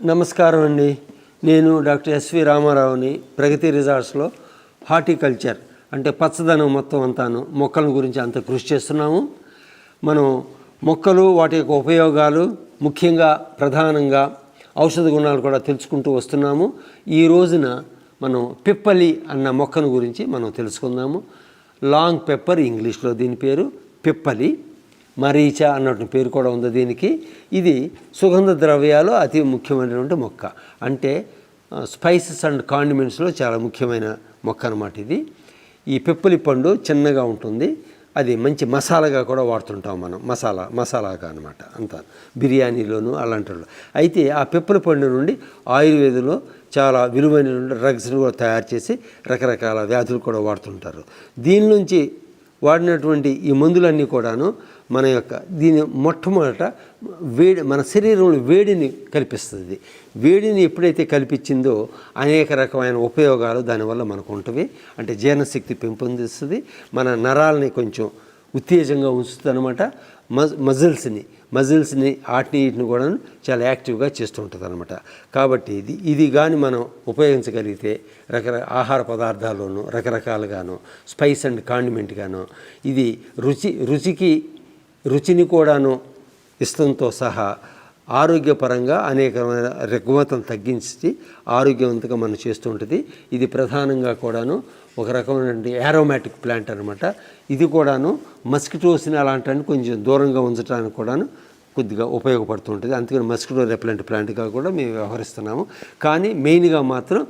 నమస్కారం అండి. నేను డాక్టర్ ఎస్వి రామారావుని. ప్రగతి రిసార్ట్స్లో హార్టికల్చర్ అంటే పచ్చదనం మొత్తం అంతాను మొక్కల గురించి అంత కృషి చేస్తున్నాము. మనం మొక్కలు వాటి యొక్క ఉపయోగాలు ముఖ్యంగా ప్రధానంగా ఔషధ గుణాలు కూడా తెలుసుకుంటూ వస్తున్నాము. ఈ రోజున మనం పిప్పలి అన్న మొక్కను గురించి మనం తెలుసుకుందాము. లాంగ్ పెప్పర్, ఇంగ్లీష్లో దీని పేరు పిప్పలి. మరీచ అన్నటువంటి పేరు కూడా ఉంది దీనికి. ఇది సుగంధ ద్రవ్యాలు అతి ముఖ్యమైనటువంటి మొక్క. అంటే స్పైసెస్ అండ్ కాండిమెంట్స్లో చాలా ముఖ్యమైన మొక్క అన్నమాట ఇది. ఈ పిప్పలి పండు చిన్నగా ఉంటుంది. అది మంచి మసాలాగా కూడా వాడుతుంటాం మనం. మసాలాగా అనమాట అంతా బిర్యానీలోను అలాంటి. అయితే ఆ పిప్పలి పండు నుండి ఆయుర్వేదంలో చాలా విలువైన డ్రగ్స్ని కూడా తయారు చేసి రకరకాల వ్యాధులు కూడా వాడుతుంటారు. దీని నుంచి వాడినటువంటి ఈ మందులన్నీ కూడాను దీని మొట్టమొదట మన శరీరంలో వేడిని కల్పిస్తుంది. వేడిని ఎప్పుడైతే కల్పించిందో అనేక రకమైన ఉపయోగాలు దానివల్ల మనకు ఉంటవి. అంటే జీర్ణశక్తి పెంపొందిస్తుంది, మన నరాలని కొంచెం ఉత్తేజంగా ఉంచుతుంది అనమాట. మజిల్స్ని వీటిని కూడా చాలా యాక్టివ్గా చేస్తూ ఉంటుంది అనమాట. కాబట్టి ఇది కానీ మనం ఉపయోగించగలిగితే ఆహార పదార్థాల్లోనూ రకరకాలుగాను స్పైస్ అండ్ కాండిమెంట్ గాను ఇది రుచిని కూడాను ఇష్టంతో సహా ఆరోగ్యపరంగా అనేకమైన రుగ్మతను తగ్గించి ఆరోగ్యవంతంగా మనం చేస్తూ ఉంటుంది. ఇది ప్రధానంగా కూడాను ఒక రకమైనటువంటి ఏరోమాటిక్ ప్లాంట్ అనమాట. ఇది కూడాను మస్కిటోస్ని అలాంటి కొంచెం దూరంగా ఉంచడానికి కూడాను కొద్దిగా ఉపయోగపడుతూ ఉంటుంది. అందుకని మస్కిటో రెపెలెంట్ ప్లాంట్గా కూడా మేము వ్యవహరిస్తున్నాము. కానీ మెయిన్గా మాత్రం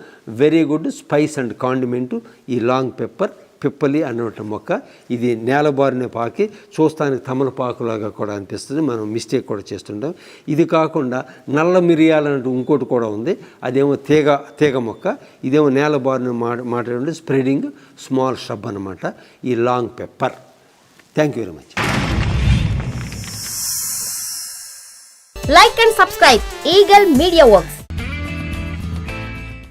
వెరీ గుడ్ స్పైస్ అండ్ కాండిమెంటు ఈ లాంగ్ పెప్పర్ పిప్పలి అన్నటువంటి మొక్క. ఇది నేలబారిన పాకి చూస్తానికి తమలపాకులాగా కూడా అనిపిస్తుంది. మనం మిస్టేక్ కూడా చేస్తుంటాం. ఇది కాకుండా నల్ల మిరియాలన్నట్టు ఇంకోటి కూడా ఉంది. అదేమో తీగ మొక్క. ఇదేమో నేలబారిన మాట్లాడే స్ప్రెడింగ్ స్మాల్ షబ్ అనమాట ఈ long pepper. Thank you very much. Like and subscribe Eagle Media Works.